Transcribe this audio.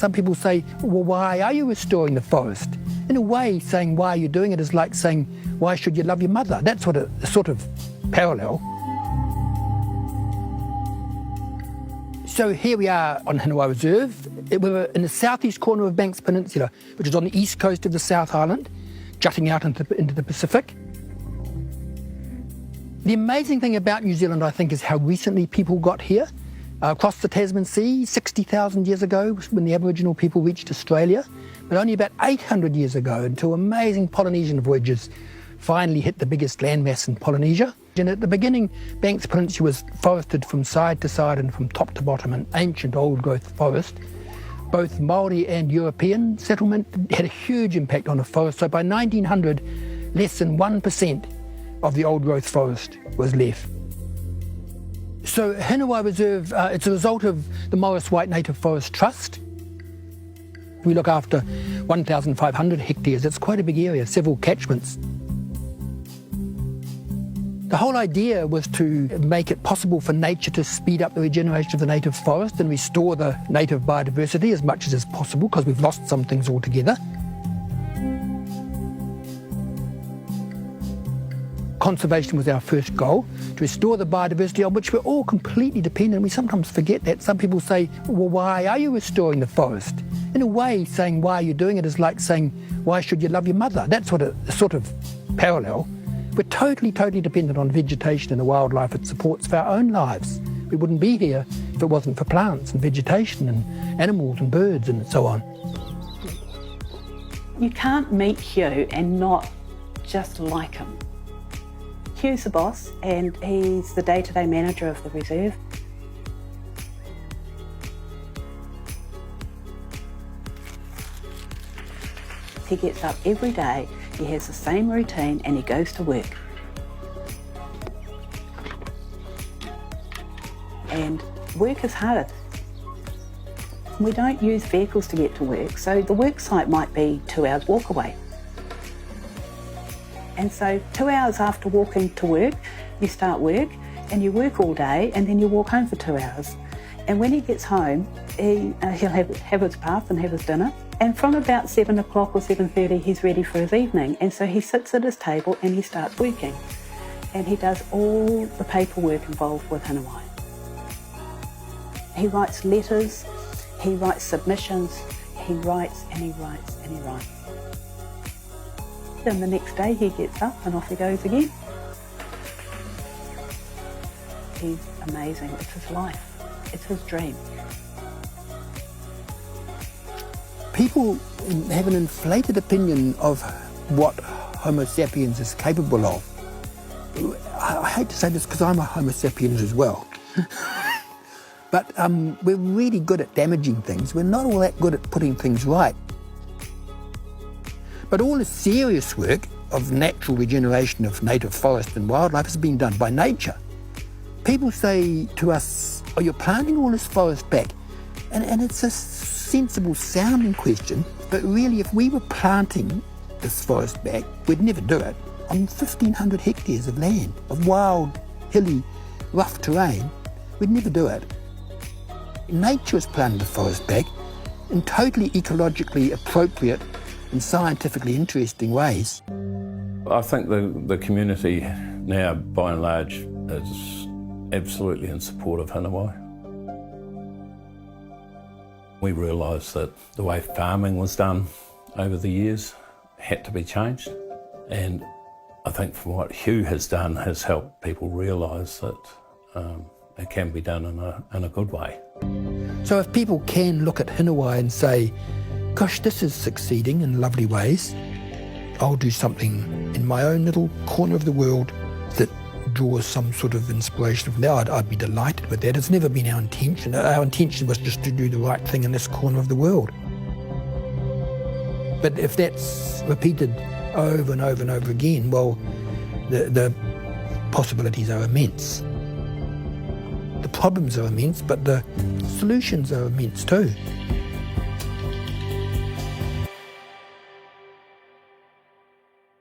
Some people say, well, why are you restoring the forest? In a way, saying why are you doing it is like saying, why should you love your mother? That's what a sort of parallel. So here we are on Hinawai Reserve. We're in the southeast corner of Banks Peninsula, which is on the east coast of the South Island, jutting out into the Pacific. The amazing thing about New Zealand, I think, is how recently people got here. Across the Tasman Sea, 60,000 years ago, when the Aboriginal people reached Australia, but only about 800 years ago until amazing Polynesian voyages finally hit the biggest landmass in Polynesia. And at the beginning, Banks Peninsula was forested from side to side and from top to bottom, an ancient old-growth forest. Both Māori and European settlement had a huge impact on the forest, so by 1900, less than 1% of the old-growth forest was left. So Hinawai Reserve, it's a result of the Morris White Native Forest Trust. We look after 1,500 hectares. It's quite a big area, several catchments. The whole idea was to make it possible for nature to speed up the regeneration of the native forest and restore the native biodiversity as much as is possible, because we've lost some things altogether. Conservation was our first goal, to restore the biodiversity on which we're all completely dependent. We sometimes forget that. Some people say, well, why are you restoring the forest? In a way, saying why are you doing it is like saying, why should you love your mother? That's what a sort of parallel. We're totally dependent on vegetation and the wildlife it supports for our own lives. We wouldn't be here if it wasn't for plants and vegetation and animals and birds and so on. You can't meet Hugh and not just like him. Hugh's the boss and he's the day-to-day manager of the reserve. He gets up every day, he has the same routine and he goes to work. And work is hard. We don't use vehicles to get to work, so the work site might be 2 hours walk away. And so 2 hours after walking to work, you start work and you work all day and then you walk home for 2 hours. And when he gets home, he'll have his bath and have his dinner. And from about 7 o'clock or 7:30, he's ready for his evening. And so he sits at his table and he starts working. And he does all the paperwork involved with Hinawai. He writes letters, he writes submissions, he writes and he writes and he writes. Then the next day he gets up and off he goes again. He's amazing, it's his life, it's his dream. People have an inflated opinion of what Homo sapiens is capable of. I hate to say this because I'm a Homo sapiens as well. But we're really good at damaging things. We're not all that good at putting things right. But all the serious work of natural regeneration of native forest and wildlife has been done by nature. People say to us, oh, you're planting all this forest back. And it's a sensible sounding question, but really if we were planting this forest back, we'd never do it. On 1,500 hectares of land, of wild, hilly, rough terrain, we'd never do it. Nature has planted the forest back in totally ecologically appropriate and scientifically interesting ways. I think the community now, by and large, is absolutely in support of Hinawai. We realised that the way farming was done over the years had to be changed, and I think from what Hugh has done has helped people realise that it can be done in a good way. So if people can look at Hinawai and say, gosh, this is succeeding in lovely ways, I'll do something in my own little corner of the world that draws some sort of inspiration from there, I'd be delighted with that. It's never been our intention. Our intention was just to do the right thing in this corner of the world. But if that's repeated over and over and over again, well, the possibilities are immense. The problems are immense, but the solutions are immense too.